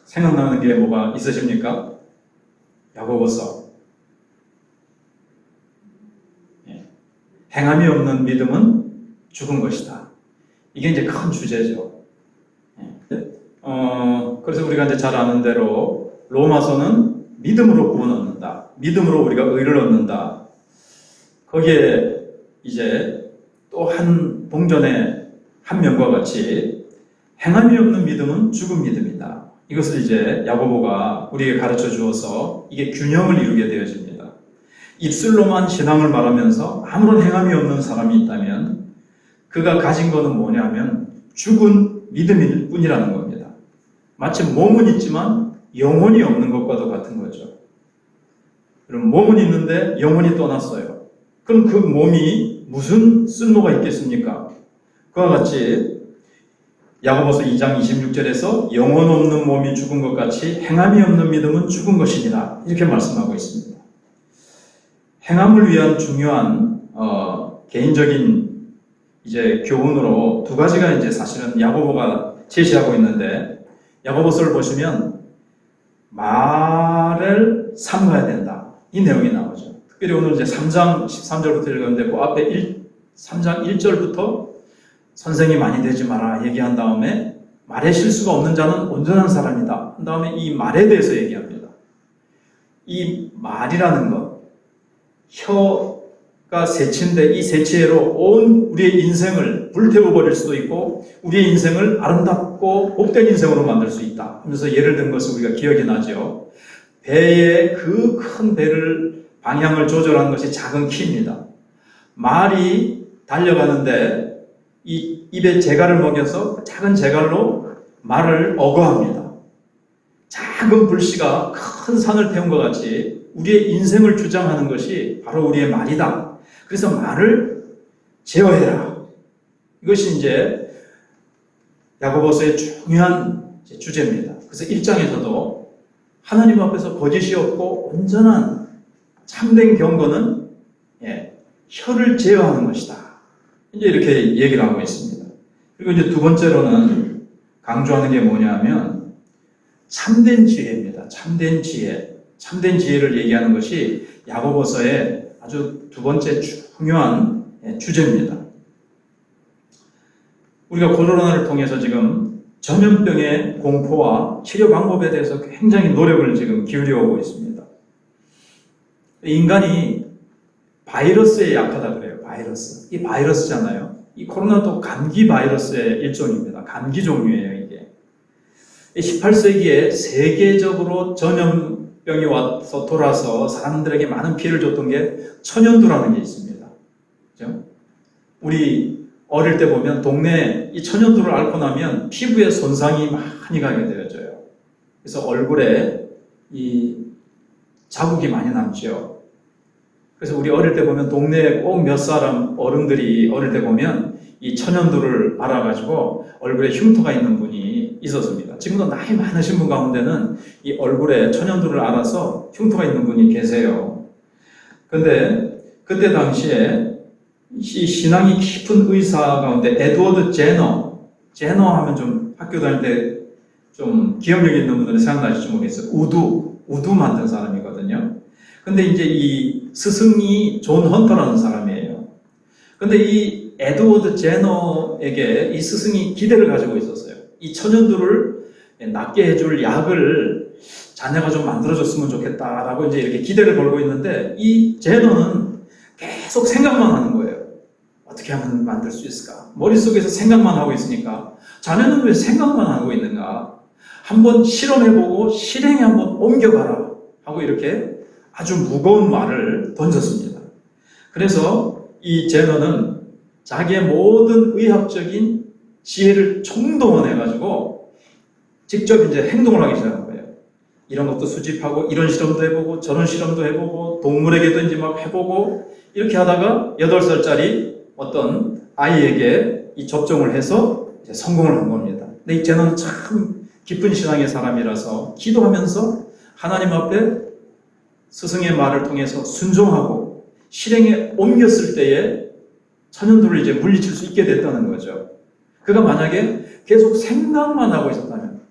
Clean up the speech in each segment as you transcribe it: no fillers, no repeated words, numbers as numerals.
생각나는 게 뭐가 있으십니까? 야고보서. 행함이 없는 믿음은 죽은 것이다. 이게 이제 큰 주제죠. 그래서 우리가 이제 잘 아는 대로 로마서는 믿음으로 구원 얻는다. 믿음으로 우리가 의를 얻는다. 거기에 이제 또 한 봉전의 한 면과 같이 행함이 없는 믿음은 죽은 믿음이다. 이것을 이제 야고보가 우리에게 가르쳐 주어서 이게 균형을 이루게 되어집니다. 입술로만 신앙을 말하면서 아무런 행함이 없는 사람이 있다면 그가 가진 것은 뭐냐면 죽은 믿음일 뿐이라는 겁니다. 마치 몸은 있지만 영혼이 없는 것과도 같은 거죠. 그럼 몸은 있는데 영혼이 떠났어요. 그럼 그 몸이 무슨 쓸모가 있겠습니까? 그와 같이 야고보서 2장 26절에서 영혼 없는 몸이 죽은 것 같이 행함이 없는 믿음은 죽은 것이니라 이렇게 말씀하고 있습니다. 행함을 위한 중요한 개인적인 이제 교훈으로 두 가지가 이제 사실은 야고보가 제시하고 있는데 야고보서를 보시면 말을 삼가야 된다 이 내용이 나오죠. 특별히 오늘 이제 3장 13절부터 읽었는데 그 앞에 3장 1절부터 선생이 많이 되지 마라 얘기한 다음에 말에 실수가 없는 자는 온전한 사람이다 한 다음에 이 말에 대해서 얘기합니다. 이 말이라는 것 혀가 세치인데 이 세치로 온 우리의 인생을 불태워버릴 수도 있고 우리의 인생을 아름답고 복된 인생으로 만들 수 있다 하면서 예를 든 것을 우리가 기억이 나죠. 배의 그 큰 배를 방향을 조절하는 것이 작은 키입니다. 말이 달려가는데 이 입에 재갈을 먹여서 작은 재갈로 말을 어거합니다. 작은 불씨가 큰 산을 태운 것 같이 우리의 인생을 주장하는 것이 바로 우리의 말이다. 그래서 말을 제어해라. 이것이 이제 야고보서의 중요한 주제입니다. 그래서 1장에서도 하나님 앞에서 거짓이 없고 온전한 참된 경건은 혀를 제어하는 것이다. 이제 이렇게 얘기를 하고 있습니다. 그리고 이제 두 번째로는 강조하는 게 뭐냐면 참된 지혜입니다. 참된 지혜. 참된 지혜를 얘기하는 것이 야고보서의 아주 두 번째 중요한 주제입니다. 우리가 코로나를 통해서 지금 전염병의 공포와 치료 방법에 대해서 굉장히 노력을 지금 기울여 오고 있습니다. 인간이 바이러스에 약하다 그래요. 바이러스. 이 바이러스잖아요. 이 코로나도 감기 바이러스의 일종입니다. 감기 종류예요, 이게. 18세기에 세계적으로 전염병이 와서 돌아서 사람들에게 많은 피해를 줬던 게 천연두라는 게 있습니다. 그죠? 우리 어릴 때 보면 동네에 이 천연두를 앓고 나면 피부에 손상이 많이 가게 되어져요. 그래서 얼굴에 이 자국이 많이 남죠. 그래서 우리 어릴 때 보면 동네에 꼭 몇 사람 어른들이 어릴 때 보면 이 천연두를 알아가지고 얼굴에 흉터가 있는 분이 있었습니다. 지금도 나이 많으신 분 가운데는 이 얼굴에 천연두를 알아서 흉터가 있는 분이 계세요. 근데 그때 당시에 이 신앙이 깊은 의사 가운데 에드워드 제너 하면 좀 학교 다닐 때 좀 기억력 있는 분들은 생각나실지 모르겠어요. 우두 만든 사람이거든요. 근데 이제 이 스승이 존 헌터라는 사람이에요. 근데 이 에드워드 제너에게 이 스승이 기대를 가지고 있었어요. 이 천연두를 낫게 해줄 약을 자네가 좀 만들어줬으면 좋겠다라고 이제 이렇게 기대를 걸고 있는데 이 제너는 계속 생각만 하는 거예요. 어떻게 하면 만들 수 있을까? 머릿속에서 생각만 하고 있으니까 자네는 왜 생각만 하고 있는가? 한번 실험해보고 실행에 한번 옮겨봐라 하고 이렇게 아주 무거운 말을 던졌습니다. 그래서 이 제너는 자기의 모든 의학적인 지혜를 총동원해가지고 직접 이제 행동을 하기 시작한 거예요. 이런 것도 수집하고 이런 실험도 해보고 저런 실험도 해보고 동물에게도 이제 막 해보고 이렇게 하다가 8살짜리 어떤 아이에게 이 접종을 해서 이제 성공을 한 겁니다. 근데 이 제너는 참 깊은 신앙의 사람이라서 기도하면서 하나님 앞에 스승의 말을 통해서 순종하고 실행에 옮겼을 때에 천연두를 이제 물리칠 수 있게 됐다는 거죠. 그가 만약에 계속 생각만 하고 있었다면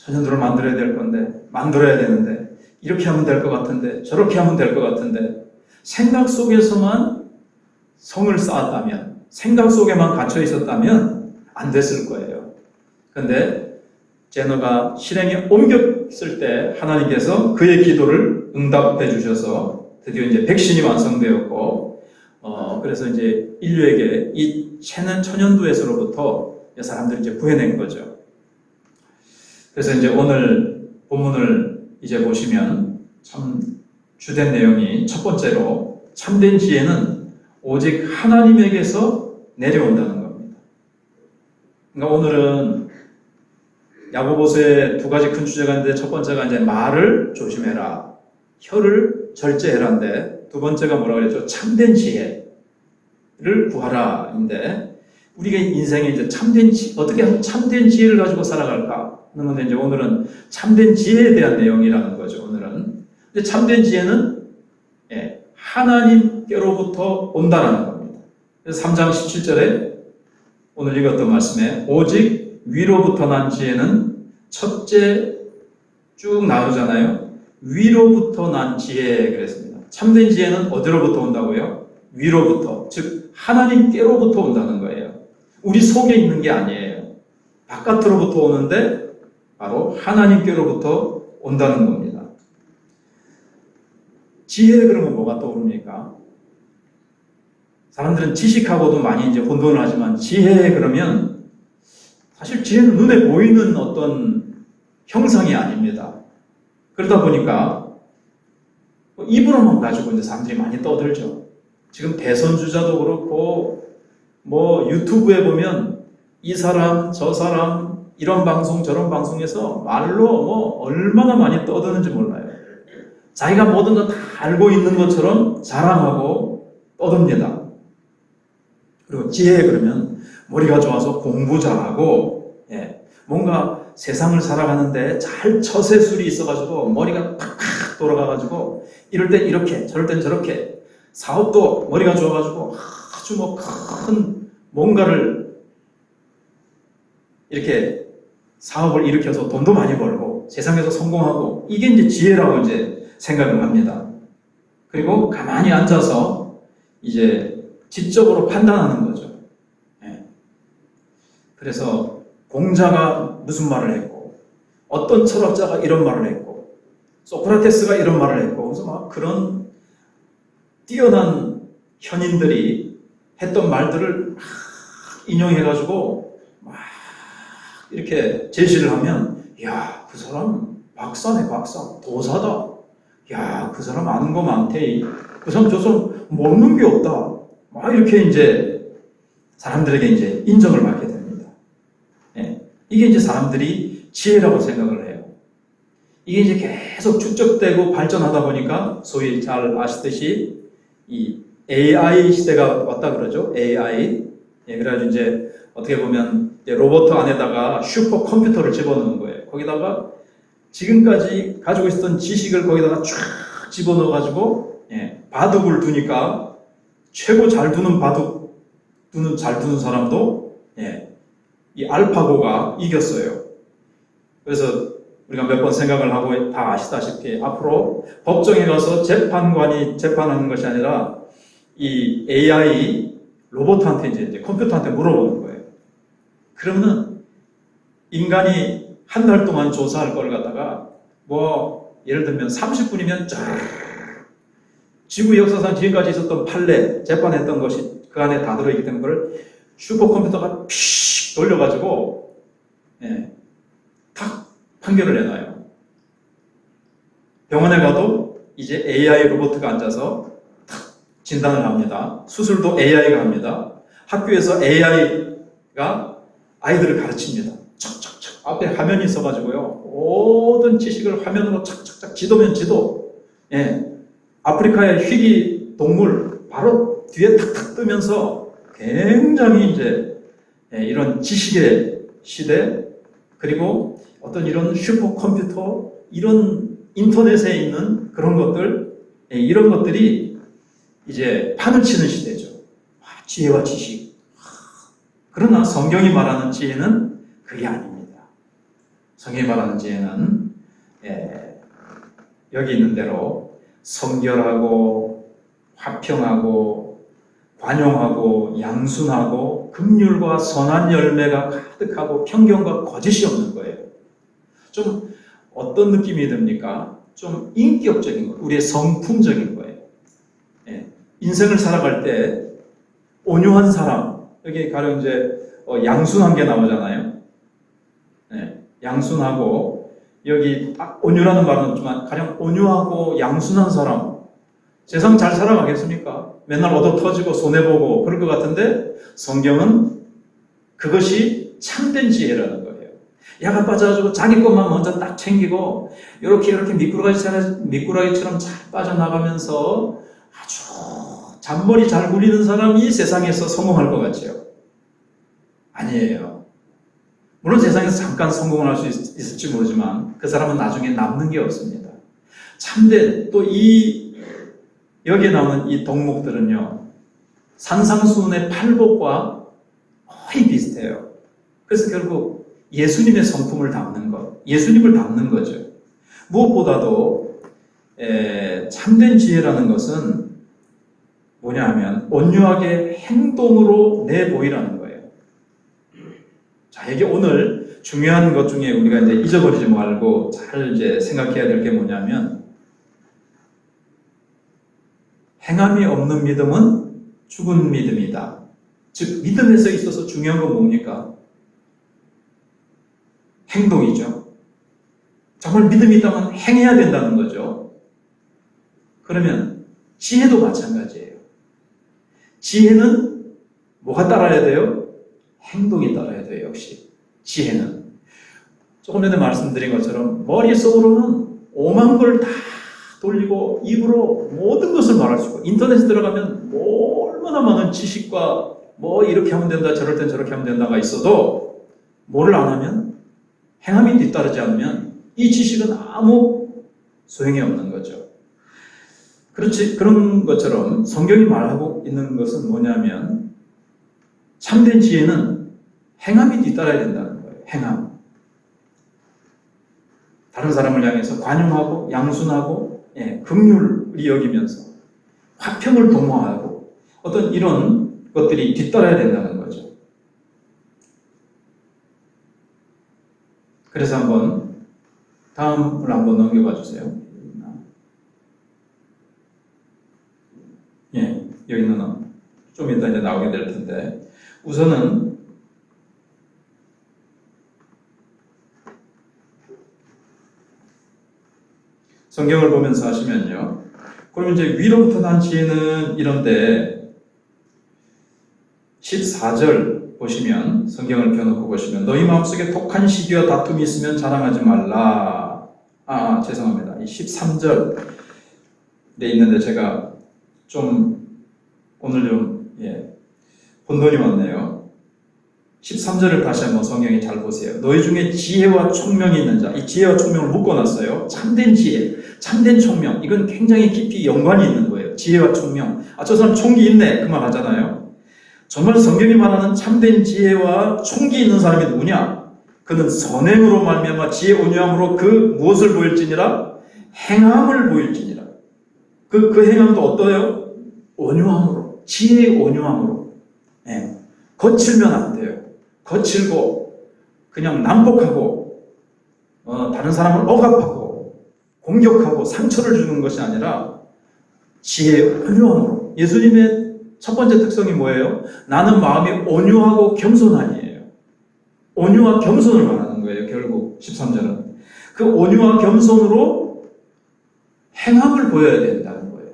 천연두를 만들어야 될 건데, 만들어야 되는데, 이렇게 하면 될 것 같은데, 저렇게 하면 될 것 같은데, 생각 속에서만 성을 쌓았다면, 생각 속에만 갇혀 있었다면 안 됐을 거예요. 근데 제너가 실행에 옮겼을 때 하나님께서 그의 기도를 응답해 주셔서 드디어 이제 백신이 완성되었고, 그래서 이제 인류에게 이 천연두에서로부터 사람들이 이제 구해낸 거죠. 그래서 이제 오늘 본문을 이제 보시면 참 주된 내용이 첫 번째로 참된 지혜는 오직 하나님에게서 내려온다는 겁니다. 그러니까 오늘은 야고보서에 두 가지 큰 주제가 있는데 첫 번째가 이제 말을 조심해라, 혀를 절제해라인데 두 번째가 뭐라고 그랬죠? 참된 지혜를 구하라인데 우리가 인생에 이제 어떻게 하면 참된 지혜를 가지고 살아갈까? 그런데 이제 오늘은 참된 지혜에 대한 내용이라는 거죠. 오늘은. 근데 참된 지혜는 하나님께로부터 온다라는 겁니다. 그래서 3장 17절에 오늘 읽었던 말씀에 오직 위로부터 난 지혜는 첫째 쭉 나오잖아요. 위로부터 난 지혜 그랬습니다. 참된 지혜는 어디로부터 온다고요? 위로부터, 즉 하나님께로부터 온다는 거예요. 우리 속에 있는 게 아니에요. 바깥으로부터 오는데 바로 하나님께로부터 온다는 겁니다. 지혜 그러면 뭐가 떠오릅니까? 사람들은 지식하고도 많이 이제 혼돈을 하지만 지혜 그러면 사실 지혜는 눈에 보이는 어떤 형상이 아닙니다. 그러다 보니까 입으로만 가지고 이제 사람들이 많이 떠들죠. 지금 대선 주자도 그렇고 뭐 유튜브에 보면 이 사람 저 사람 이런 방송 저런 방송에서 말로 뭐 얼마나 많이 떠드는지 몰라요. 자기가 모든 거 다 알고 있는 것처럼 자랑하고 떠듭니다. 그리고 지혜 그러면 머리가 좋아서 공부 잘하고 뭔가 세상을 살아가는데 잘 처세술이 있어가지고 머리가 팍팍 돌아가가지고 이럴 땐 이렇게 저럴 땐 저렇게 사업도 머리가 좋아가지고 아주 뭐 큰 뭔가를 이렇게 사업을 일으켜서 돈도 많이 벌고 세상에서 성공하고 이게 이제 지혜라고 이제 생각을 합니다. 그리고 가만히 앉아서 이제 지적으로 판단하는 거죠. 그래서 공자가 무슨 말을 했고 어떤 철학자가 이런 말을 했고 소크라테스가 이런 말을 했고 그래서 막 그런 뛰어난 현인들이 했던 말들을 막 인용해가지고 막 이렇게 제시를 하면 야, 그 사람 박사네 박사 도사다. 야, 그 사람 아는 거 많대. 그 사람 저 사람 모르는 게 없다. 막 이렇게 이제 사람들에게 이제 인정을 받게 됩니다. 이게 이제 사람들이 지혜라고 생각을 해요. 이게 이제 계속 축적되고 발전하다 보니까 소위 잘 아시듯이 이 AI 시대가 왔다 그러죠. AI. 그래가지고 이제 어떻게 보면 이제 로봇 안에다가 슈퍼 컴퓨터를 집어넣는 거예요. 거기다가 지금까지 가지고 있었던 지식을 거기다가 쫙 집어넣어가지고 바둑을 두니까 최고 잘 두는 잘 두는 사람도 이 알파고가 이겼어요. 그래서 우리가 몇 번 생각을 하고 다 아시다시피 앞으로 법정에 가서 재판관이 재판하는 것이 아니라 이 AI 로봇한테 이제 컴퓨터한테 물어보는 거예요. 그러면은 인간이 한 달 동안 조사할 걸 갖다가 뭐 예를 들면 30분이면 쫙 지구 역사상 지금까지 있었던 판례 재판했던 것이 그 안에 다 들어있기 때문에 그걸 슈퍼컴퓨터가 픽 돌려가지고 탁 판결을 내놔요. 병원에 가도 이제 AI 로봇가 앉아서 탁 진단을 합니다. 수술도 AI가 합니다. 학교에서 AI가 아이들을 가르칩니다. 척척척 앞에 화면이 있어가지고요. 모든 지식을 화면으로 착착착 지도면 지도. 아프리카의 희귀 동물 바로 뒤에 탁탁 뜨면서 굉장히 이제 이런 지식의 시대 그리고 어떤 이런 슈퍼컴퓨터 이런 인터넷에 있는 그런 것들 이런 것들이 이제 판을 치는 시대죠. 지혜와 지식. 그러나 성경이 말하는 지혜는 그게 아닙니다. 성경이 말하는 지혜는 여기 있는 대로 성결하고 화평하고 관용하고 양순하고 긍휼과 선한 열매가 가득하고 편견과 거짓이 없는 거예요. 좀 어떤 느낌이 듭니까? 좀 인격적인 거, 우리의 성품적인 거예요. 인생을 살아갈 때 온유한 사람, 여기 가령 이제 양순한 게 나오잖아요. 양순하고, 여기 온유라는 말은 없지만 가령 온유하고 양순한 사람, 세상 잘 살아가겠습니까? 맨날 얻어 터지고 손해보고 그럴 것 같은데 성경은 그것이 참된 지혜라는 거예요. 야가 빠져가지고 자기 것만 먼저 딱 챙기고 이렇게 미꾸라기처럼 잘 빠져나가면서 아주 잔머리 잘 굴리는 사람이 세상에서 성공할 것 같죠? 아니에요. 물론 세상에서 잠깐 성공을 할 수 있을지 모르지만 그 사람은 나중에 남는 게 없습니다. 참된 또 여기에 나오는 이 덕목들은요, 산상수훈의 팔복과 거의 비슷해요. 그래서 결국 예수님의 성품을 담는 것, 예수님을 담는 거죠. 무엇보다도 참된 지혜라는 것은 뭐냐 하면 온유하게 행동으로 내보이라는 거예요. 자, 이게 오늘 중요한 것 중에 우리가 이제 잊어버리지 말고 잘 이제 생각해야 될 게 뭐냐면, 행함이 없는 믿음은 죽은 믿음이다. 즉, 믿음에서 있어서 중요한 건 뭡니까? 행동이죠. 정말 믿음이 있다면 행해야 된다는 거죠. 그러면 지혜도 마찬가지예요. 지혜는 뭐가 따라야 돼요? 행동이 따라야 돼요, 역시. 지혜는. 조금 전에 말씀드린 것처럼 머릿속으로는 오만 걸 다 돌리고 입으로 모든 것을 말할 수 있고, 인터넷에 들어가면 얼마나 많은 지식과 뭐 이렇게 하면 된다, 저럴 땐 저렇게 하면 된다가 있어도 뭐를 안 하면, 행함이 뒤따르지 않으면 이 지식은 아무 소용이 없는 거죠. 그런 것처럼 성경이 말하고 있는 것은 뭐냐면, 참된 지혜는 행함이 뒤따라야 된다는 거예요. 행함. 다른 사람을 향해서 관용하고 양순하고 긍휼히 여기면서 화평을 도모하고 어떤 이런 것들이 뒤따라야 된다는 거죠. 그래서 다음을 한번 넘겨봐 주세요. 여기는 좀 이따 이제 나오게 될 텐데, 우선은 성경을 보면서 하시면요, 그럼 이제 위로부터 난 지혜는 이런데 14절 보시면, 성경을 펴놓고 보시면, 너희 마음속에 독한 시기와 다툼이 있으면 자랑하지 말라. 죄송합니다. 이 13절에 있는데 제가 오늘 혼돈이 왔네요. 13절을 다시 한번 성경에 잘 보세요. 너희 중에 지혜와 총명이 있는 자, 이 지혜와 총명을 묶어놨어요. 참된 지혜, 참된 총명, 이건 굉장히 깊이 연관이 있는 거예요. 지혜와 총명. 저 사람 총기 있네, 그 말 하잖아요. 정말 성경이 말하는 참된 지혜와 총기 있는 사람이 누구냐? 그는 선행으로 말미암아 지혜 온유함으로 그 무엇을 보일지니라? 행함을 보일지니라. 그 행함도 어떠해요? 온유함으로, 지혜의 온유함으로. 거칠면 안 돼요. 거칠고 그냥 난폭하고 다른 사람을 억압하고 공격하고 상처를 주는 것이 아니라 지혜의 온유함으로. 예수님의 첫 번째 특성이 뭐예요? 나는 마음이 온유하고 겸손하니에요. 온유와 겸손을 말하는 거예요. 결국 13절은 그 온유와 겸손으로 행함을 보여야 된다는 거예요.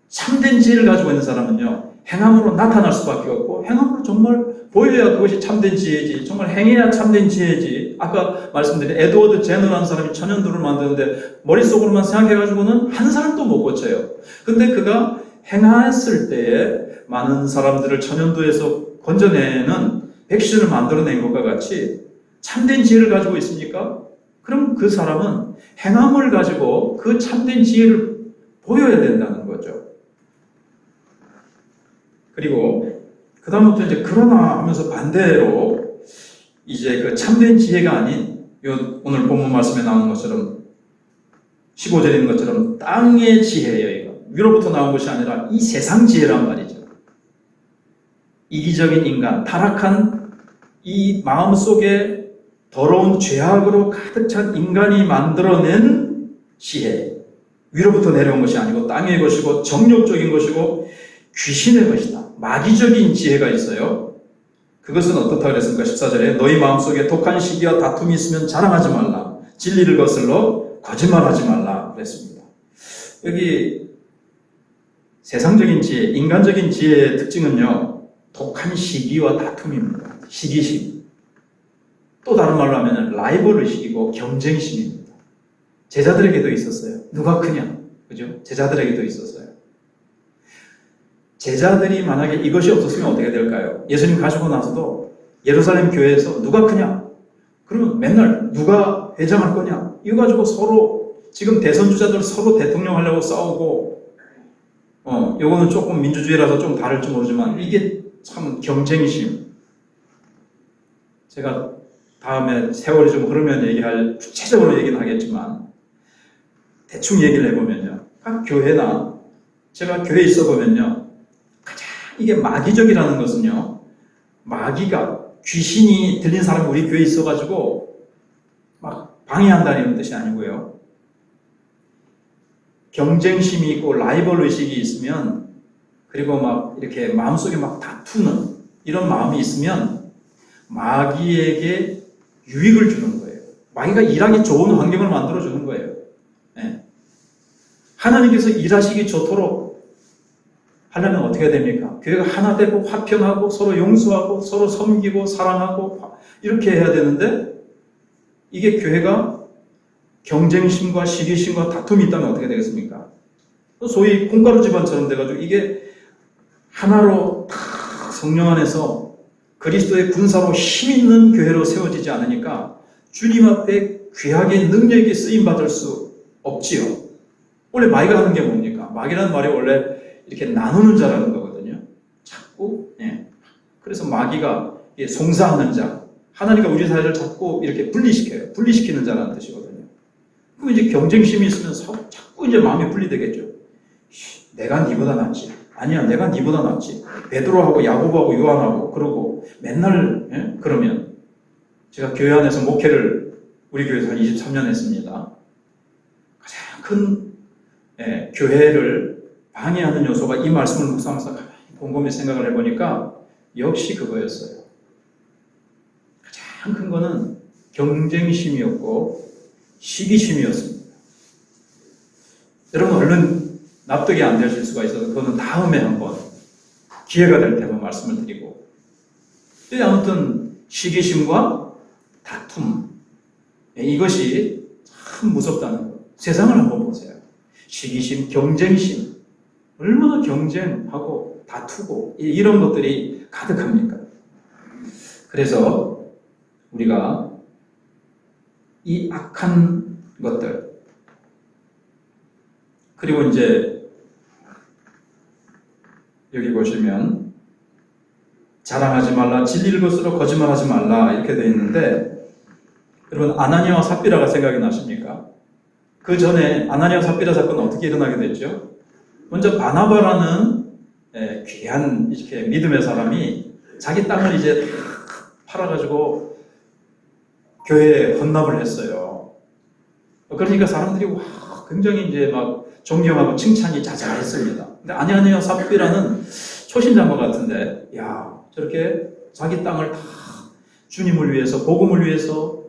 참된 지혜를 가지고 있는 사람은요, 행함으로 나타날 수밖에 없고, 행함으로 정말 보여야 그것이 참된 지혜지, 정말 행해야 참된 지혜지. 아까 말씀드린 에드워드 제너라는 사람이 천연두를 만드는데 머릿속으로만 생각해가지고는 한 사람도 못 고쳐요. 근데 그가 행했을 때에 많은 사람들을 천연두에서 건져내는 백신을 만들어낸 것과 같이 참된 지혜를 가지고 있습니까? 그럼 그 사람은 행함을 가지고 그 참된 지혜를 보여야 된다는 거죠. 그리고 그 다음부터 이제 그러나 하면서 반대로 이제 그 참된 지혜가 아닌 오늘 본문 말씀에 나오는 것처럼 15절에 있는 것처럼 땅의 지혜예요. 이거 위로부터 나온 것이 아니라 이 세상 지혜란 말이죠. 이기적인 인간, 타락한 이 마음속에 더러운 죄악으로 가득 찬 인간이 만들어낸 지혜, 위로부터 내려온 것이 아니고 땅의 것이고 정욕적인 것이고 귀신의 것이다. 마귀적인 지혜가 있어요. 그것은 어떻다 그랬습니까? 14절에 너희 마음속에 독한 시기와 다툼이 있으면 자랑하지 말라. 진리를 거슬러 거짓말하지 말라 그랬습니다. 여기 세상적인 지혜, 인간적인 지혜의 특징은요, 독한 시기와 다툼입니다. 시기심. 또 다른 말로 하면 라이벌 의식이고 경쟁심입니다. 제자들에게도 있었어요. 누가 크냐? 그죠? 제자들에게도 있었어요. 제자들이 만약에 이것이 없었으면 어떻게 될까요? 예수님 가시고 나서도 예루살렘 교회에서 누가 크냐? 그러면 맨날 누가 회장할 거냐? 이거 가지고 서로 지금 대선 주자들 서로 대통령 하려고 싸우고 요거는 조금 민주주의라서 좀 다를지 모르지만 이게 참 경쟁심. 제가 다음에 세월이 좀 흐르면 구체적으로 얘기는 하겠지만 대충 얘기를 해보면요. 각 교회나 제가 교회에 있어 보면요. 가장 이게 마귀적이라는 것은요. 마귀가 귀신이 들린 사람이 우리 교회에 있어가지고 막 방해한다는 뜻이 아니고요. 경쟁심이 있고 라이벌 의식이 있으면 그리고 막 이렇게 마음속에 막 다투는 이런 마음이 있으면 마귀에게 유익을 주는 거예요. 마귀가 일하기 좋은 환경을 만들어주는 거예요. 네. 하나님께서 일하시기 좋도록 하려면 어떻게 됩니까? 교회가 하나 되고 화평하고 서로 용서하고 서로 섬기고 사랑하고 이렇게 해야 되는데 이게 교회가 경쟁심과 시기심과 다툼이 있다면 어떻게 되겠습니까? 소위 콩가루 집안처럼 돼가지고 이게 하나로 탁 성령 안에서 그리스도의 군사로 힘있는 교회로 세워지지 않으니까 주님 앞에 귀하게 능력있게 쓰임받을 수 없지요. 원래 마귀가 하는 게 뭡니까? 마귀라는 말이 원래 이렇게 나누는 자라는 거거든요. 자꾸 그래서 마귀가 송사하는 자, 하나님과 우리 사이를 자꾸 이렇게 분리시켜요. 분리시키는 자라는 뜻이거든요. 그럼 이제 경쟁심이 있으면 자꾸 이제 마음이 분리되겠죠. 내가 니보다 낫지. 아니야, 내가 니보다 낫지. 베드로하고 야고보하고 요한하고 그러고 맨날 그러면 제가 교회 안에서 목회를 우리 교회에서 한 23년 했습니다. 가장 큰 교회를 방해하는 요소가 이 말씀을 묵상하면서 곰곰이 생각을 해보니까 역시 그거였어요. 가장 큰 거는 경쟁심이었고 시기심이었습니다. 여러분 얼른 납득이 안 되실 수가 있어서 그거는 다음에 한번 기회가 될 때 한번 말씀을 드리고 아무튼 시기심과 다툼 이것이 참 무섭다는 거. 세상을 한번 보세요. 시기심, 경쟁심 얼마나 경쟁하고 다투고 이런 것들이 가득합니까? 그래서 우리가 이 악한 것들 그리고 이제 여기 보시면 자랑하지 말라, 진리를 거스러 거짓말하지 말라 이렇게 되어 있는데 여러분 아나니아와 삽비라가 생각이 나십니까? 그 전에 아나니아와 삽비라 사건은 어떻게 일어나게 됐죠? 먼저 바나바라는 귀한 이렇게 믿음의 사람이 자기 땅을 이제 팔아가지고 교회에 헌납을 했어요. 그러니까 사람들이 굉장히 이제 막 존경하고 칭찬이 자자했습니다. 근데 아나니아와 삽비라는 초신자인 것 같은데, 야 저렇게 자기 땅을 다 주님을 위해서, 복음을 위해서,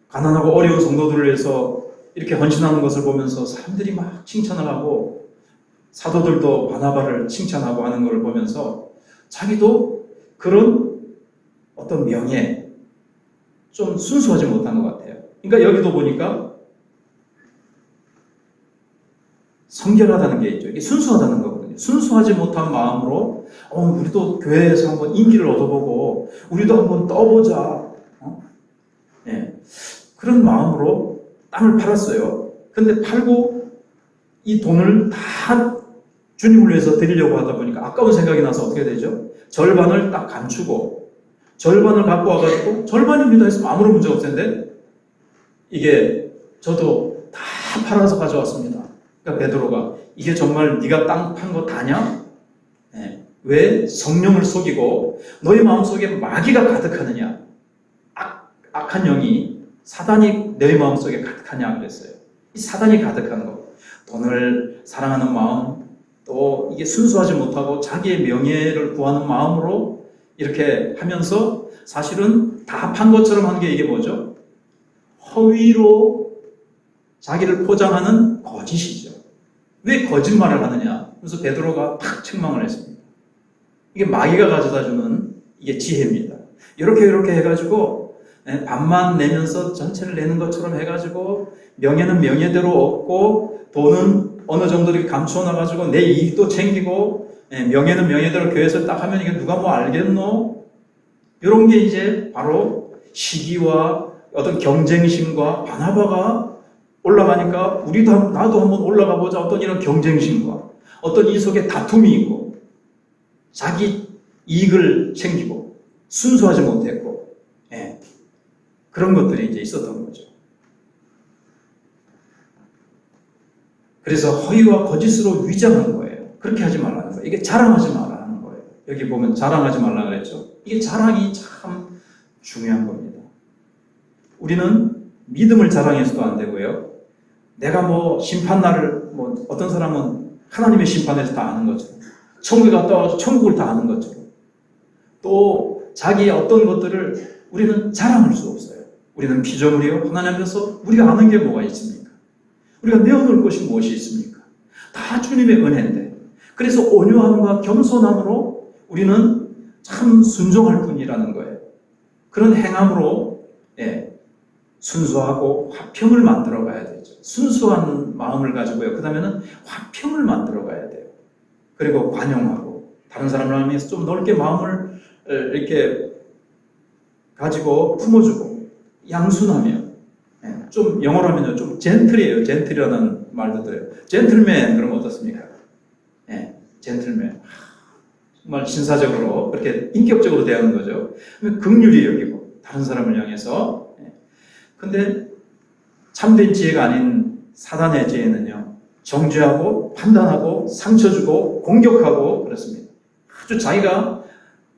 가난하고 어려운 성도들을 위해서 이렇게 헌신하는 것을 보면서 사람들이 막 칭찬을 하고 사도들도 바나바를 칭찬하고 하는 것을 보면서 자기도 그런 어떤 명예, 좀 순수하지 못한 것 같아요. 그러니까 여기도 보니까 성결하다는 게 있죠. 이게 순수하다는 거거든요. 순수하지 못한 마음으로 우리도 교회에서 한번 인기를 얻어보고 우리도 한번 떠보자. 그런 마음으로 땅을 팔았어요. 근데 팔고 이 돈을 다 주님을 위해서 드리려고 하다 보니까 아까운 생각이 나서 어떻게 되죠? 절반을 딱 감추고 절반을 갖고 와가지고 절반입니다 했으면 아무런 문제 없을 텐데 이게 저도 다 팔아서 가져왔습니다. 그러니까 베드로가 이게 정말 네가 땅 판 거 다냐? 네. 왜 성령을 속이고 너희 마음속에 마귀가 가득하느냐? 악한 영이 사단이 너희 마음속에 가득하냐 그랬어요. 이 사단이 가득한 거, 돈을 사랑하는 마음, 또 이게 순수하지 못하고 자기의 명예를 구하는 마음으로 이렇게 하면서 사실은 다 판 것처럼 하는 게 이게 뭐죠? 허위로 자기를 포장하는 거짓이죠. 왜 거짓말을 하느냐? 그래서 베드로가 탁 책망을 했습니다. 이게 마귀가 가져다주는 이게 지혜입니다. 이렇게 해가지고 반만 내면서 전체를 내는 것처럼 해가지고 명예는 명예대로 얻고 돈은 어느 정도 이렇게 감추어 놔가지고 내 이익도 챙기고 명예는 명예대로 교회에서 딱 하면 이게 누가 뭐 알겠노? 이런 게 이제 바로 시기와 어떤 경쟁심과 바나바가 올라가니까 나도 한번 올라가 보자. 어떤 이런 경쟁심과 어떤 이 속에 다툼이 있고 자기 이익을 챙기고 순수하지 못했고 그런 것들이 이제 있었던 거죠. 그래서 허위와 거짓으로 위장한 거예요. 그렇게 하지 말라는 거예요. 이게 자랑하지 말라는 거예요. 여기 보면 자랑하지 말라 그랬죠. 이게 자랑이 참 중요한 겁니다. 우리는 믿음을 자랑해서도 안 되고요. 내가 뭐 심판날을 뭐 어떤 사람은 하나님의 심판에서 다 아는 것처럼 천국에 갔다 와서 천국을 다 아는 것처럼 또 자기의 어떤 것들을 우리는 자랑할 수 없어요. 우리는 피조물이요. 하나님 앞에서 우리가 아는 게 뭐가 있습니까? 우리가 내어놓을 것이 무엇이 있습니까? 다 주님의 은혜인데 그래서 온유함과 겸손함으로 우리는 참 순종할 뿐이라는 거예요. 그런 행함으로 순수하고 화평을 만들어 가야 되죠. 순수한 마음을 가지고요. 그 다음에는 화평을 만들어 가야 돼요. 그리고 관용하고 다른 사람을 위해서 좀 넓게 마음을 이렇게 가지고 품어주고 양순하며 좀 영어로 하면요 좀 젠틀이에요. 젠틀이라는 말도 들어요. 젠틀맨 그러면 어떻습니까? 젠틀맨 정말 신사적으로 그렇게 인격적으로 대하는 거죠. 긍휼히 여기고 다른 사람을 향해서 근데 참된 지혜가 아닌 사단의 지혜는요 정죄하고 판단하고 상처 주고 공격하고 그렇습니다. 아주 자기가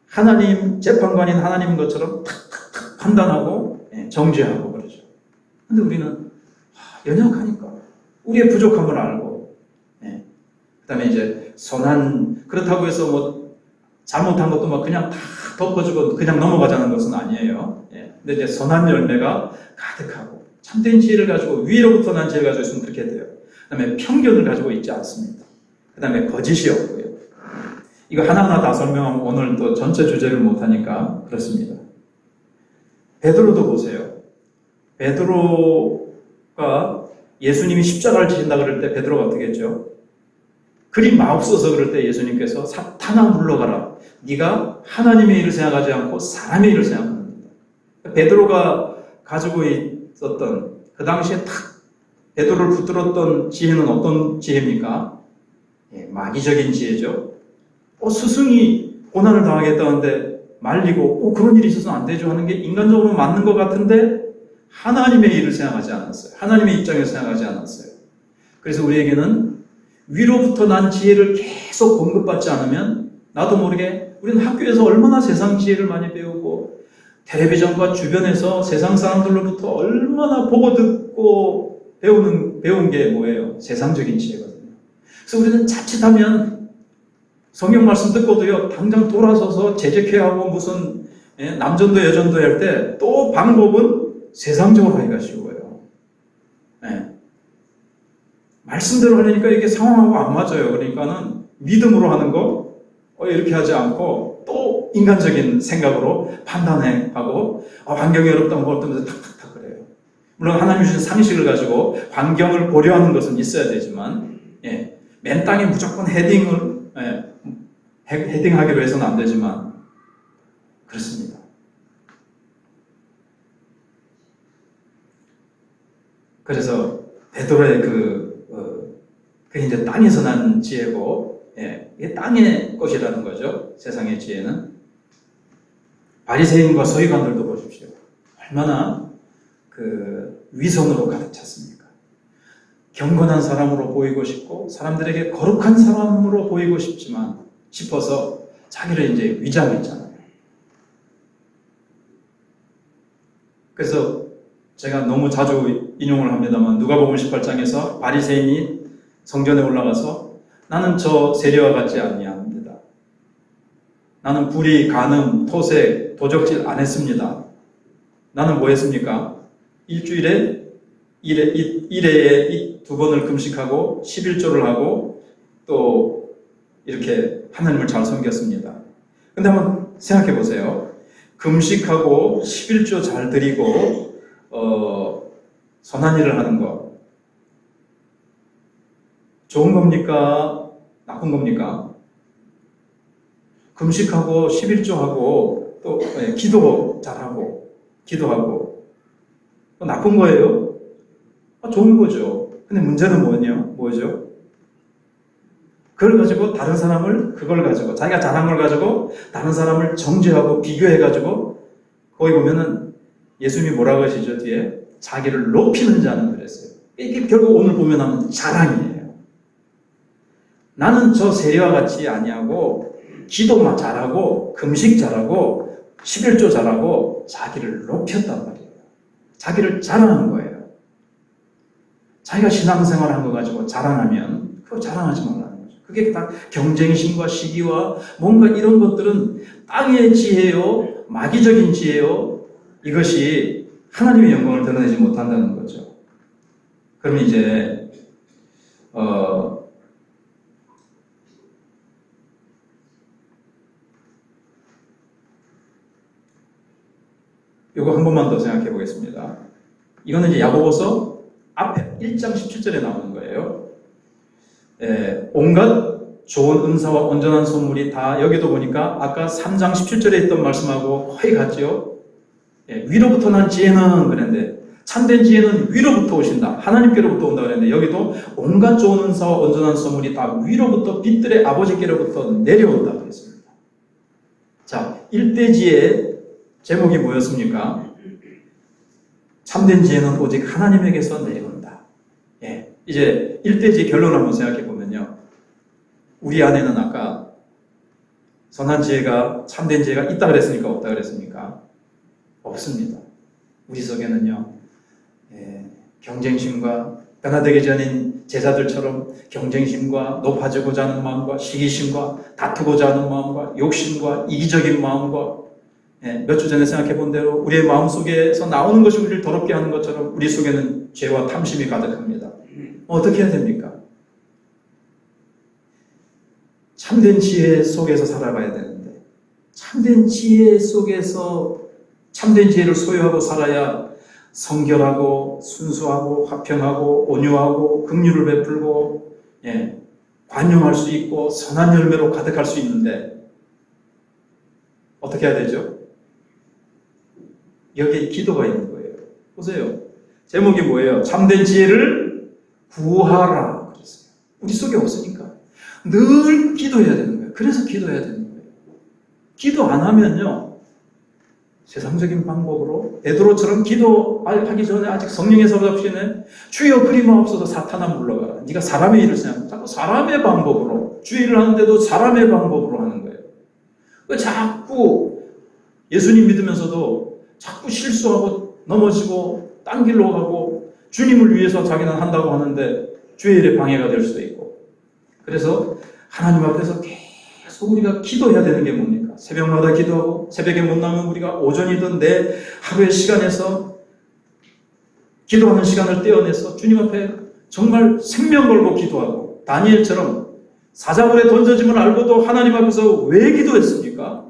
하나님 재판관인 하나님인 것처럼 탁탁탁 판단하고 정죄하고 그러죠. 근데 우리는 연약하니까 우리의 부족함을 알고 그 다음에 이제 선한 그렇다고 해서 뭐 잘못한 것도 막 그냥 다 덮어주고 그냥 넘어가자는 것은 아니에요. 근데 이제 선한 열매가 가득하고 참된 지혜를 가지고 위로부터 난 지혜를 가지고 있으면 그렇게 돼요. 그 다음에 편견을 가지고 있지 않습니다. 그 다음에 거짓이 없고요. 이거 하나하나 다 설명하면 오늘 또 전체 주제를 못하니까 그렇습니다. 베드로도 보세요. 베드로가 예수님이 십자가를 지신다 그럴 때 베드로가 어떻게 했죠? 그리 마없어서 그럴 때 예수님께서 사탄아 물러가라. 네가 하나님의 일을 생각하지 않고 사람의 일을 생각합니다. 베드로가 가지고 있었던 그 당시에 탁 베드로를 붙들었던 지혜는 어떤 지혜입니까? 마귀적인 지혜죠. 스승이 고난을 당하겠다는데 말리고 그런 일이 있어서는 안 되죠 하는 게 인간적으로 맞는 것 같은데 하나님의 일을 생각하지 않았어요. 하나님의 입장에서 생각하지 않았어요. 그래서 우리에게는 위로부터 난 지혜를 계속 공급받지 않으면 나도 모르게 우리는 학교에서 얼마나 세상 지혜를 많이 배우고 텔레비전과 주변에서 세상 사람들로부터 얼마나 보고 듣고 배운 게 뭐예요? 세상적인 지혜거든요. 그래서 우리는 자칫하면 성경 말씀 듣고도요 당장 돌아서서 재직회하고 무슨 남전도 여전도 할 때 또 방법은 세상적으로 하기가 쉬워요. 말씀대로 하려니까 이게 상황하고 안 맞아요. 그러니까는 믿음으로 하는 거 이렇게 하지 않고 또 인간적인 생각으로 판단하고 환경이 어렵다 뭐 어떤 탁탁탁 그래요. 물론 하나님 주신 상식을 가지고 환경을 고려하는 것은 있어야 되지만 맨 땅에 무조건 헤딩하기로 해서는 안 되지만 그렇습니다. 그래서 베드로의 그 이제 땅에서 난 지혜고 이게 땅의 것이라는 거죠. 세상의 지혜는 바리새인과 서기관들도 보십시오. 얼마나 위선으로 가득 찼습니까? 경건한 사람으로 보이고 싶고 사람들에게 거룩한 사람으로 보이고 싶어서 자기를 이제 위장했잖아요. 그래서 제가 너무 자주 인용을 합니다만 누가복음 18장에서 바리새인이 성전에 올라가서 나는 저 세리와 같지 아니합니다. 나는 불의, 간음, 토색, 도적질 안 했습니다. 나는 뭐 했습니까? 일주일에 1회에 2번을 금식하고 11조를 하고 또 이렇게 하나님을 잘 섬겼습니다. 근데 한번 생각해 보세요. 금식하고 11조 잘 드리고 선한 일을 하는 거 좋은 겁니까? 나쁜 겁니까? 금식하고 11조 하고 또 기도 잘하고 기도하고 나쁜 거예요? 좋은 거죠. 근데 문제는 뭐죠? 그걸 가지고 그걸 가지고 자기가 잘한 걸 가지고 다른 사람을 정죄하고 비교해가지고 거기 보면은 예수님이 뭐라고 하시죠? 뒤에 자기를 높이는 자는 그랬어요. 이게 결국 오늘 보면 하면 자랑이에요. 나는 저 세리와 같이 아니하고 기도만 잘하고 금식 잘하고 11조 잘하고 자기를 높였단 말이에요. 자기를 자랑하는 거예요. 자기가 신앙생활을 한 거 가지고 자랑하면 그거 자랑하지 말라는 거죠. 그게 다 경쟁심과 시기와 뭔가 이런 것들은 땅의 지혜요, 마귀적인 지혜요, 이것이 하나님의 영광을 드러내지 못한다는 거죠. 그러면 이제 이거 한 번만 더 생각해 보겠습니다. 이거는 이제 야고보서 앞에 1장 17절에 나오는 거예요. 온갖 좋은 은사와 온전한 선물이 다 여기도 보니까 아까 3장 17절에 있던 말씀하고 거의 같죠. 위로부터 난 지혜는 그랬는데 참된 지혜는 위로부터 오신다. 하나님께로부터 온다 그랬는데 여기도 온갖 좋은 은사와 온전한 선물이 다 위로부터 빛들의 아버지께로부터 내려온다 그랬습니다. 자, 일대지혜 제목이 뭐였습니까? 참된 지혜는 오직 하나님에게서 내려온다. 이제 일대지혜 결론을 한번 생각해 보면요. 우리 안에는 아까 선한 지혜가 참된 지혜가 있다 그랬습니까? 없다 그랬습니까? 없습니다. 우리 속에는요. 경쟁심과 변화되기 전인 제자들처럼 경쟁심과 높아지고자 하는 마음과 시기심과 다투고자 하는 마음과 욕심과 이기적인 마음과 몇 주 전에 생각해 본 대로 우리의 마음속에서 나오는 것이 우리를 더럽게 하는 것처럼 우리 속에는 죄와 탐심이 가득합니다. 어떻게 해야 됩니까? 참된 지혜 속에서 살아가야 되는데 참된 지혜 속에서 참된 지혜를 소유하고 살아야 성결하고 순수하고 화평하고 온유하고 긍휼을 베풀고 관용할 수 있고 선한 열매로 가득할 수 있는데 어떻게 해야 되죠? 여기에 기도가 있는 거예요. 보세요. 제목이 뭐예요? 참된 지혜를 구하라 그랬어요. 우리 속에 없으니까 늘 기도해야 되는 거예요. 그래서 기도해야 되는 거예요. 기도 안 하면요 세상적인 방법으로 베드로처럼 기도하기 전에 아직 성령의 섭 없이는 주여 그리마옵소서 사탄아 물러가라. 네가 사람의 일을 생각하고 자꾸 사람의 방법으로 주의를 하는데도 사람의 방법으로 하는 거예요. 자꾸 예수님 믿으면서도 자꾸 실수하고 넘어지고 딴 길로 가고 주님을 위해서 자기는 한다고 하는데 주의 일에 방해가 될 수도 있고 그래서 하나님 앞에서 계속 우리가 기도해야 되는 게 뭡니까? 새벽마다 기도하고 새벽에 못 나오면 우리가 오전이든 내 하루의 시간에서 기도하는 시간을 떼어내서 주님 앞에 정말 생명 걸고 기도하고 다니엘처럼 사자굴에 던져짐을 알고도 하나님 앞에서 왜 기도했습니까?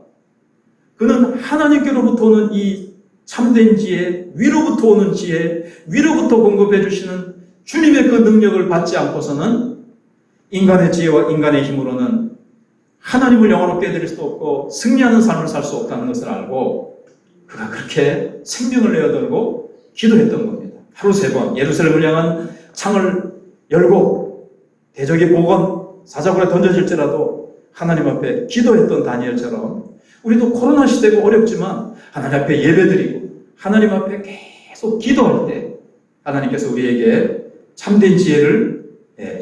그는 하나님께로부터 오는 이 참된 지혜, 위로부터 오는 지혜, 위로부터 공급해 주시는 주님의 그 능력을 받지 않고서는 인간의 지혜와 인간의 힘으로는 하나님을 영원롭게 해드릴 수도 없고 승리하는 삶을 살 수 없다는 것을 알고 그가 그렇게 생명을 내어들고 기도했던 겁니다. 하루 3번 예루살렘을 향한 창을 열고 대적의 복원 사자굴에 던져질지라도 하나님 앞에 기도했던 다니엘처럼 우리도 코로나 시대고 어렵지만 하나님 앞에 예배드리고 하나님 앞에 계속 기도할 때 하나님께서 우리에게 참된 지혜를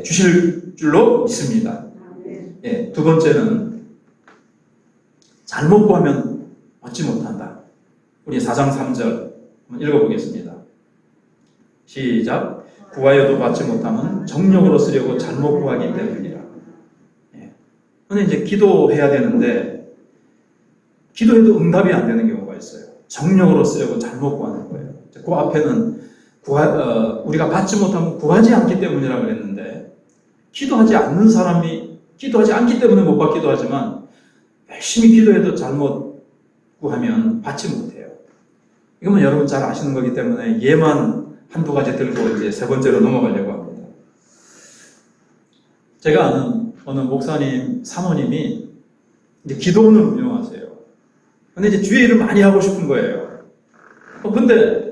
주실 줄로 믿습니다. 두 번째는 잘못 구하면 얻지 못한다. 우리 4장 3절 한번 읽어보겠습니다. 시작. 구하여도 받지 못하면 정욕으로 쓰려고 잘못 구하기 때문이라. 근데 이제 기도해야 되는데 기도해도 응답이 안 되는 경우가 있어요. 정욕으로 쓰려고 잘못 구하는 거예요. 그 앞에는 우리가 받지 못하면 구하지 않기 때문이라고 그랬는데 기도하지 않는 사람이 기도하지 않기 때문에 못 받기도 하지만 열심히 기도해도 잘못 구하면 받지 못해요. 이건 여러분 잘 아시는 거기 때문에 얘만 한두 가지 들고 이제 세 번째로 넘어가려고 합니다. 제가 아는 어느 목사님, 사모님이 이제 기도원을 운영하세요. 근데 이제 주의 일을 많이 하고 싶은 거예요. 근데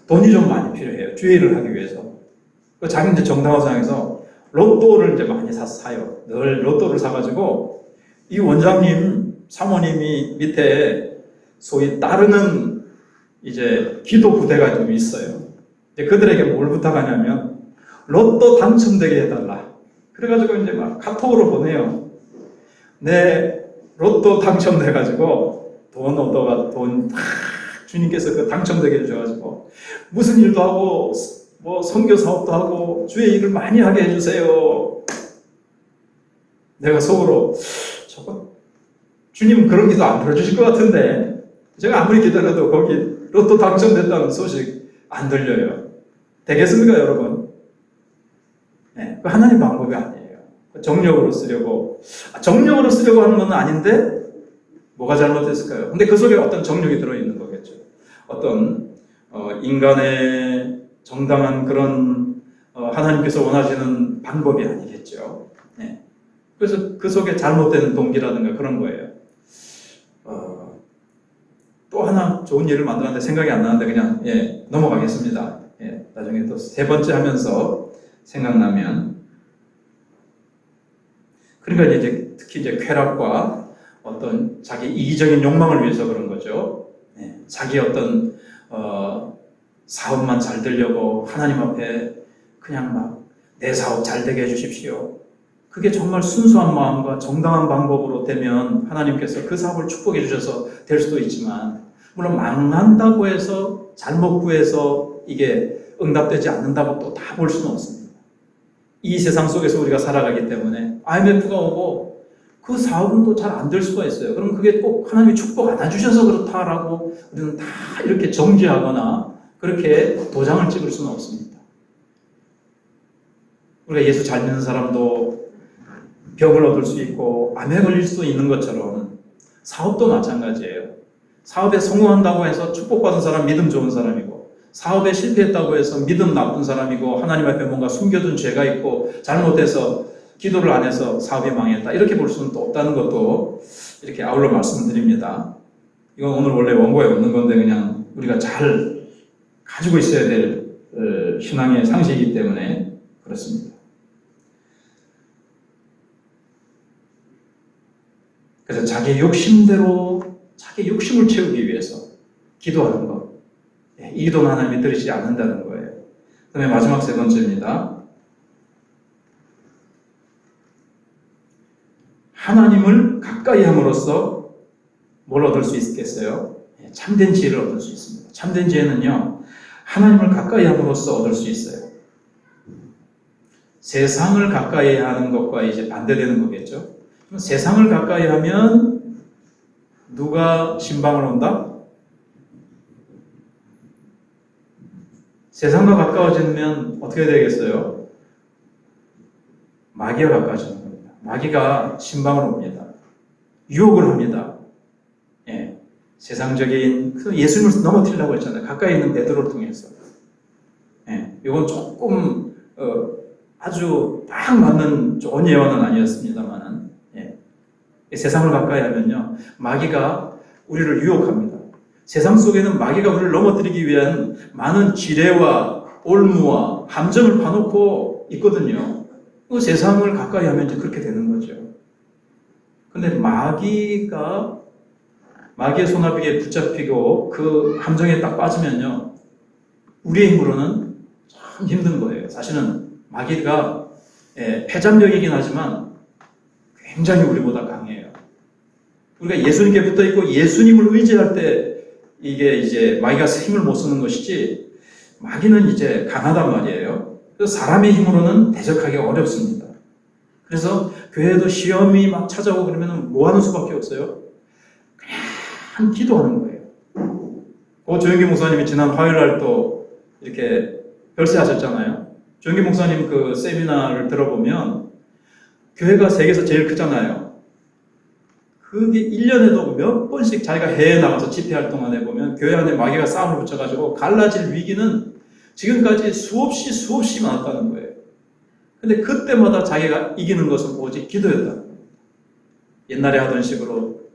돈이 좀 많이 필요해요. 주의 일을 하기 위해서. 자기 이제 정당화상에서 로또를 이제 많이 사요. 늘 로또를 사가지고 이 원장님, 사모님이 밑에 소위 따르는 이제 기도 부대가 좀 있어요. 이제 그들에게 뭘 부탁하냐면 로또 당첨되게 해달라. 그래가지고 이제 막 카톡으로 보내요. 내 로또 당첨돼가지고 돈 주님께서 그 당첨되게 해주셔가지고 무슨 일도 하고 뭐 선교 사업도 하고 주의 일을 많이 하게 해주세요. 내가 속으로 저거 주님은 그런 기도 안 들어주실 것 같은데 제가 아무리 기다려도 거기 로또 당첨됐다는 소식 안 들려요. 되겠습니까, 여러분? 네, 그 하나님 방법이 아니에요. 정력으로 쓰려고 하는 건 아닌데 뭐가 잘못됐을까요? 근데 그 속에 어떤 정력이 들어있는 거겠죠. 어떤 인간의 정당한 그런 하나님께서 원하시는 방법이 아니겠죠. 네. 그래서 그 속에 잘못된 동기라든가 그런 거예요. 또 하나 좋은 예를 만들었는데 생각이 안 나는데 그냥 넘어가겠습니다. 나중에 또 세 번째 하면서 생각나면 그러니까 이제 특히 이제 쾌락과 어떤 자기 이기적인 욕망을 위해서 그런 거죠. 자기 어떤 사업만 잘 되려고 하나님 앞에 그냥 막 내 사업 잘 되게 해주십시오. 그게 정말 순수한 마음과 정당한 방법으로 되면 하나님께서 그 사업을 축복해 주셔서 될 수도 있지만 물론 망한다고 해서 잘못 구해서 이게 응답되지 않는다고 또 다 볼 수는 없습니다. 이 세상 속에서 우리가 살아가기 때문에 IMF가 오고 그 사업은 또 잘 안 될 수가 있어요. 그럼 그게 꼭 하나님이 축복 안 해주셔서 그렇다라고 우리는 다 이렇게 정죄하거나 그렇게 도장을 찍을 수는 없습니다. 우리가 예수 잘 믿는 사람도 병을 얻을 수 있고 암에 걸릴 수도 있는 것처럼 사업도 마찬가지예요. 사업에 성공한다고 해서 축복받은 사람 믿음 좋은 사람이고 사업에 실패했다고 해서 믿음 나쁜 사람이고 하나님 앞에 뭔가 숨겨둔 죄가 있고 잘못해서 기도를 안 해서 사업이 망했다 이렇게 볼 수는 또 없다는 것도 이렇게 아울러 말씀을 드립니다. 이건 오늘 원래 원고에 없는 건데 그냥 우리가 잘 가지고 있어야 될 신앙의 상식이기 때문에 그렇습니다. 그래서 자기 욕심대로 자기 욕심을 채우기 위해서 기도하는 것. 이 기도는 하나님이 들으시지 않는다는 거예요. 그 다음에 마지막 세 번째입니다. 하나님을 가까이 함으로써 뭘 얻을 수 있겠어요? 참된 지혜를 얻을 수 있습니다. 참된 지혜는요, 하나님을 가까이 함으로써 얻을 수 있어요. 세상을 가까이 하는 것과 이제 반대되는 거겠죠. 세상을 가까이 하면 누가 신방을 온다? 세상과 가까워지면 어떻게 되겠어요? 마귀가 가까워지는 겁니다. 마귀가 신방을 옵니다. 유혹을 합니다. 세상적인 예수님을 넘어뜨리려고 했잖아요. 가까이 있는 베드로를 통해서. 이건 조금 아주 딱 맞는 좋은 예언은 아니었습니다만은 세상을 가까이 하면요 마귀가 우리를 유혹합니다. 세상 속에는 마귀가 우리를 넘어뜨리기 위한 많은 지뢰와 올무와 함정을 파놓고 있거든요. 그 세상을 가까이 하면 이제 그렇게 되는 거죠. 근데 마귀의 손아귀에 붙잡히고 그 함정에 딱 빠지면요, 우리의 힘으로는 참 힘든 거예요. 사실은 마귀가 패잔력이긴 하지만 굉장히 우리보다 강해요. 우리가 예수님께 붙어 있고 예수님을 의지할 때 이게 이제 마귀가 힘을 못 쓰는 것이지, 마귀는 이제 강하단 말이에요. 그래서 사람의 힘으로는 대적하기 어렵습니다. 그래서 교회에도 시험이 막 찾아오고 그러면 뭐 하는 수밖에 없어요? 그냥 기도하는 거예요. 조영기 목사님이 지난 화요일 날 또 이렇게 별세하셨잖아요. 조영기 목사님 그 세미나를 들어보면 교회가 세계에서 제일 크잖아요. 그게 1년에도 몇 번씩 자기가 해외에 나가서 집회 활동을 해보면 교회 안에 마귀가 싸움을 붙여가지고 갈라질 위기는 지금까지 수없이 많았다는 거예요. 근데 그때마다 자기가 이기는 것은 오직 기도였다는 거예요. 옛날에 하던 식으로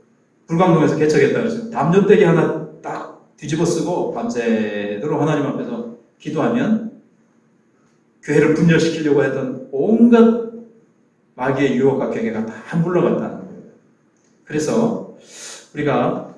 불광동에서 개척했다 그러죠. 담요떼기 하나 딱 뒤집어 쓰고 밤새도록 하나님 앞에서 기도하면 교회를 분열시키려고 했던 온갖 마귀의 유혹과 계계가 다 물러갔다는 거예요. 그래서 우리가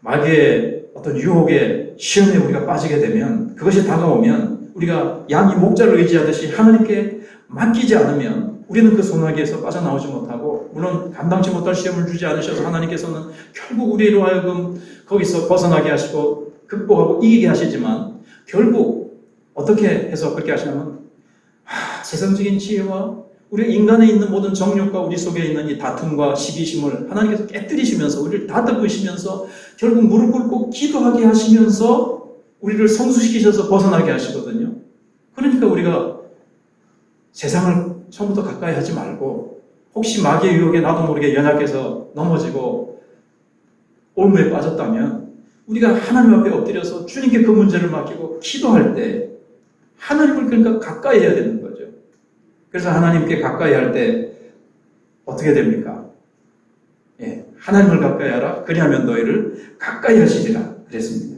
마귀의 어떤 유혹에 시험에 우리가 빠지게 되면, 그것이 다가오면 우리가 양이 목자를 의지하듯이 하나님께 맡기지 않으면 우리는 그 소나기에서 빠져나오지 못하고, 물론 감당치 못할 시험을 주지 않으셔서 하나님께서는 결국 우리로 하여금 거기서 벗어나게 하시고 극복하고 이기게 하시지만, 결국 어떻게 해서 그렇게 하시냐면 세상적인 지혜와 우리 인간에 있는 모든 정욕과 우리 속에 있는 이 다툼과 시기심을 하나님께서 깨뜨리시면서 우리를 다듬으시면서 결국 무릎 꿇고 기도하게 하시면서 우리를 성수시키셔서 벗어나게 하시거든요. 그러니까 우리가 세상을 처음부터 가까이 하지 말고, 혹시 마귀의 유혹에 나도 모르게 연약해서 넘어지고 올무에 빠졌다면 우리가 하나님 앞에 엎드려서 주님께 그 문제를 맡기고 기도할 때 하나님을 그러니까 가까이 해야 되는 거죠. 그래서 하나님께 가까이 할 때 어떻게 됩니까? 하나님을 가까이 하라. 그리하면 너희를 가까이 하시리라 그랬습니다.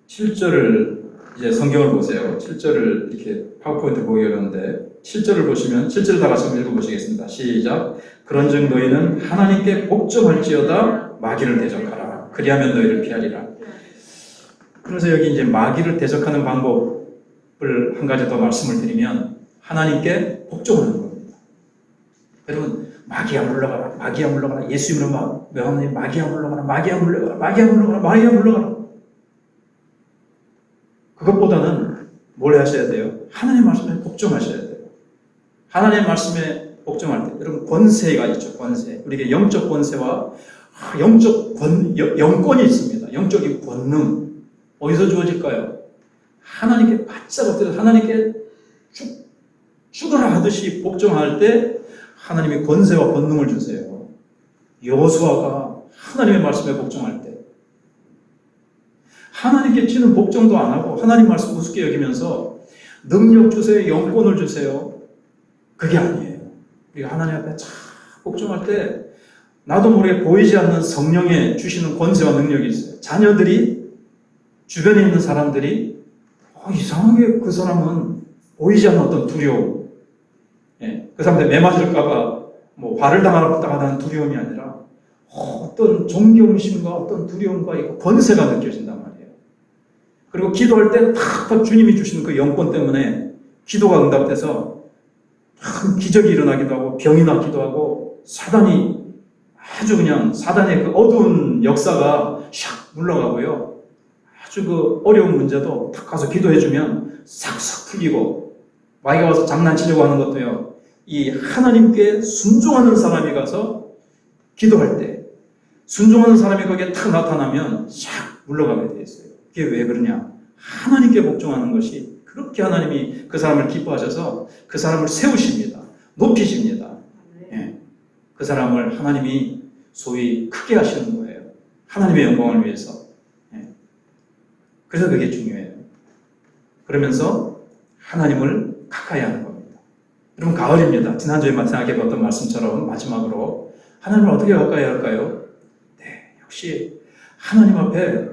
(7절을) 이제 성경을 보세요. 7절을 이렇게 파워포인트 보기 어려운데 7절을 보시면 7절 다 같이 읽어보시겠습니다. 시작. 그런즉 너희는 하나님께 복종할지어다 마귀를 대적하라. 그리하면 너희를 피하리라. 그래서 여기 이제 마귀를 대적하는 방법을 한 가지 더 말씀을 드리면, 하나님께 복종하는 겁니다. 여러분, 마귀야 물러가라, 마귀야 물러가라, 예수 이름으로 명하노니 마귀야 물러가라, 마귀야 물러가라, 마귀야 물러가라, 마귀야 물러가라. 그것보다는 뭘 하셔야 돼요? 하나님의 말씀에 복종하셔야 돼요. 하나님의 말씀에 복종할 때, 여러분, 권세가 있죠. 권세. 우리에게 영적 권세와 영권이 있습니다. 영적인 권능. 어디서 주어질까요? 하나님께 바짝 엎드려서 하나님께 죽어라 하듯이 복종할 때 하나님이 권세와 권능을 주세요. 여호수아가 하나님의 말씀에 복종할 때, 하나님께 치는 복종도 안 하고 하나님 말씀 우습게 여기면서 능력 주세요, 영권을 주세요. 그게 아니에요. 우리가 하나님 앞에 참 복종할 때 나도 모르게 보이지 않는 성령의 주시는 권세와 능력이 있어요. 자녀들이, 주변에 있는 사람들이 이상하게 그 사람은 보이지 않는 어떤 두려움, 그 사람한테 매 맞을까봐 화를 당하는 두려움이 아니라 어떤 존경심과 어떤 두려움과 이 권세가 느껴진단 말이에요. 그리고 기도할 때 탁탁 주님이 주시는 그 영권 때문에 기도가 응답돼서 큰 기적이 일어나기도 하고 병이 낫기도 하고, 사단이 아주 그냥 사단의 그 어두운 역사가 샥 물러가고요. 아주 그 어려운 문제도 탁 가서 기도해주면 싹싹 풀리고, 마귀가 와서 장난치려고 하는 것도요, 이 하나님께 순종하는 사람이 가서 기도할 때 순종하는 사람이 거기에 탁 나타나면 샥 물러가게 돼 있어요. 그게 왜 그러냐? 하나님께 복종하는 것이 그렇게 하나님이 그 사람을 기뻐하셔서 그 사람을 세우십니다. 높이십니다. 그 사람을 하나님이 소위 크게 하시는 거예요. 하나님의 영광을 위해서. 그래서 그게 중요해요. 그러면서 하나님을 가까이 하는 겁니다. 여러분, 가을입니다. 지난주에 생각해봤던 말씀처럼 마지막으로 하나님을 어떻게 가까이 할까요? 혹시 하나님 앞에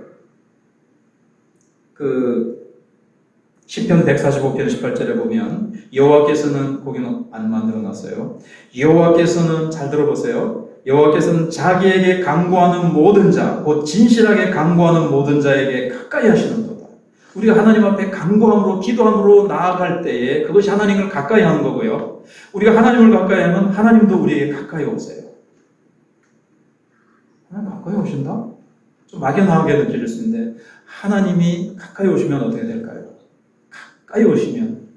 시편 145편 18절에 보면 여호와께서는, 거기는 안 만들어놨어요. 여호와께서는, 잘 들어보세요. 여호와께서는 자기에게 간구하는 모든 자, 곧 진실하게 간구하는 모든 자에게 가까이 하시는도다. 우리가 하나님 앞에 간구함으로, 기도함으로 나아갈 때에 그것이 하나님을 가까이 하는 거고요. 우리가 하나님을 가까이 하면 하나님도 우리에게 가까이 오세요. 하나님 가까이 오신다? 좀 막연하게 느껴질 수 있는데, 하나님이 가까이 오시면 어떻게 될까요? 가까이 오시면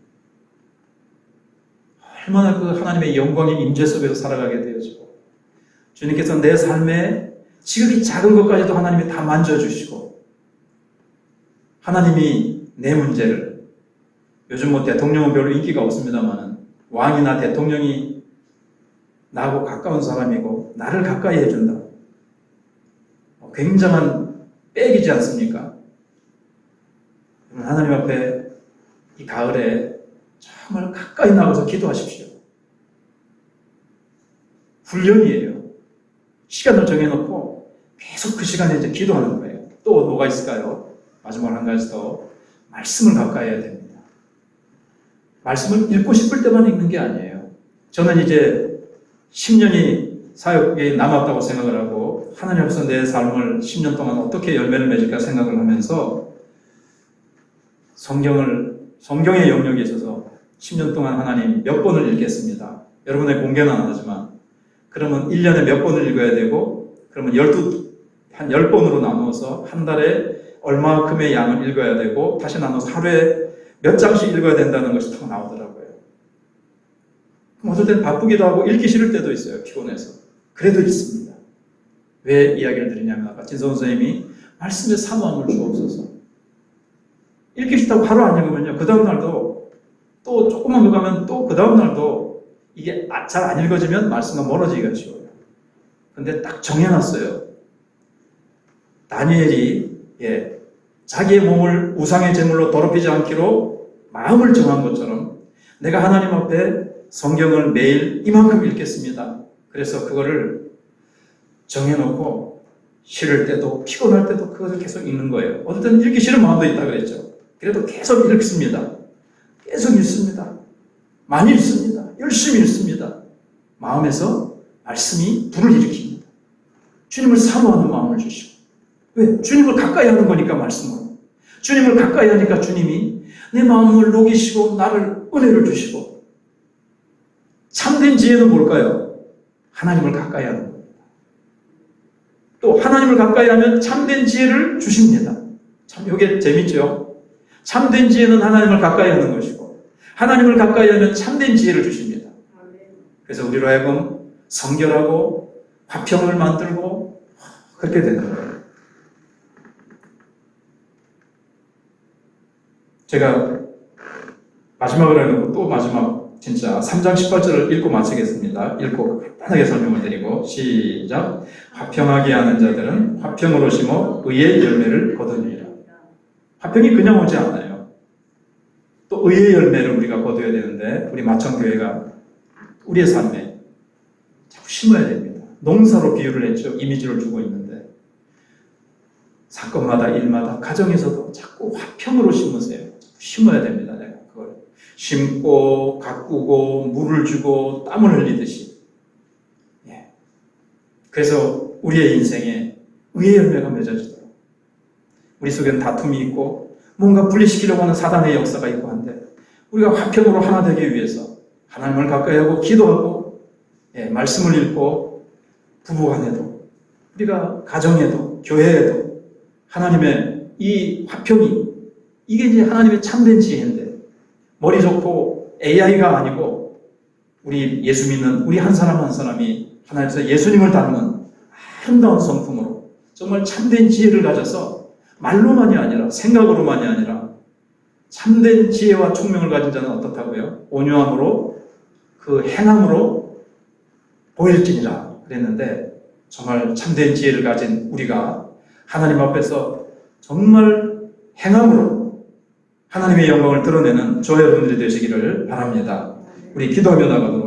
얼마나 그 하나님의 영광의 임재 속에서 살아가게 되어지고, 주님께서 내 삶에 지극히 작은 것까지도 하나님이 다 만져주시고, 하나님이 내 문제를, 요즘 뭐 대통령은 별로 인기가 없습니다만 왕이나 대통령이 나하고 가까운 사람이고 나를 가까이 해준다. 굉장한 백이지 않습니까? 하나님 앞에 이 가을에 정말 가까이 나가서 기도하십시오. 훈련이에요. 시간을 정해놓고 계속 그 시간에 이제 기도하는 거예요. 또 뭐가 있을까요? 마지막 한 가지 더, 말씀을 가까이 해야 됩니다. 말씀을 읽고 싶을 때만 읽는 게 아니에요. 저는 이제 10년이 사역에 남았다고 생각을 하고, 하나님 앞에서 내 삶을 10년 동안 어떻게 열매를 맺을까 생각을 하면서 성경의 영역에 있어서 10년 동안 하나님 몇 번을 읽겠습니다. 여러분의 공개는 안 하지만, 그러면 1년에 몇 번을 읽어야 되고, 그러면 한 10번으로 나누어서 한 달에 얼마큼의 양을 읽어야 되고, 다시 나눠서 하루에 몇 장씩 읽어야 된다는 것이 딱 나오더라고요. 그럼 어떨 땐 바쁘기도 하고 읽기 싫을 때도 있어요. 피곤해서. 그래도 읽습니다. 왜 이야기를 드리냐면, 아까 진성 선생님이 말씀에 사모함을 주옵소서. 읽기 싫다고 하루 안 읽으면요, 그 다음 날도 또 조금만 더 가면 또 그 다음 날도 이게 잘 안 읽어지면 말씀과 멀어지기가 쉬워요. 근데 딱 정해놨어요. 다니엘이 자기의 몸을 우상의 제물로 더럽히지 않기로 마음을 정한 것처럼, 내가 하나님 앞에 성경을 매일 이만큼 읽겠습니다. 그래서 그거를 정해놓고 싫을 때도 피곤할 때도 그것을 계속 읽는 거예요. 어떨 때는 읽기 싫은 마음도 있다 그랬죠. 그래도 계속 읽습니다. 계속 읽습니다. 많이 읽습니다. 열심히 읽습니다. 마음에서 말씀이 불을 일으킵니다. 주님을 사모하는 마음을 주시고. 왜? 주님을 가까이 하는 거니까, 말씀으로. 주님을 가까이 하니까 주님이 내 마음을 녹이시고 나를 은혜를 주시고. 참된 지혜는 뭘까요? 하나님을 가까이 하는 겁니다. 또 하나님을 가까이 하면 참된 지혜를 주십니다. 참 이게 재밌죠? 참된 지혜는 하나님을 가까이 하는 것이고, 하나님을 가까이 하면 참된 지혜를 주십니다. 그래서 우리로 하여금 성결하고 화평을 만들고 그렇게 되는 거예요. 제가 마지막으로 해놓고 또 마지막 진짜 3장 18절을 읽고 마치겠습니다. 읽고 간단하게 설명을 드리고 시작. 화평하게 하는 자들은 화평으로 심어 의의 열매를 거두리라. 화평이 그냥 오지 않아요. 또 의의 열매를 우리가 거둬야 되는데, 우리 마천교회가 우리의 삶에 자꾸 심어야 됩니다. 농사로 비유를 했죠. 이미지를 주고 있는데, 사건마다 일마다 가정에서도 자꾸 화평으로 심으세요. 심어야 됩니다. 내가 그걸 심고 가꾸고 물을 주고 땀을 흘리듯이. 그래서 우리의 인생에 의의 열매가 맺어지도록. 우리 속에는 다툼이 있고 뭔가 분리시키려고 하는 사단의 역사가 있고 한데, 우리가 화평으로 하나 되기 위해서 하나님을 가까이 하고 기도하고 말씀을 읽고 부부간에도, 우리가 가정에도 교회에도 하나님의 이 화평이, 이게 이제 하나님의 참된 지혜인데, 머리 좋고 AI가 아니고 우리 예수 믿는 우리 한 사람 한 사람이 하나님께서 예수님을 닮은 아름다운 성품으로 정말 참된 지혜를 가져서 말로만이 아니라 생각으로만이 아니라 참된 지혜와 총명을 가진 자는 어떻다고요? 온유함으로 그 행함으로 보일지니라 그랬는데, 정말 참된 지혜를 가진 우리가 하나님 앞에서 정말 행함으로 하나님의 영광을 드러내는 저와 여러분들이 되시기를 바랍니다. 우리 기도하며 나가도록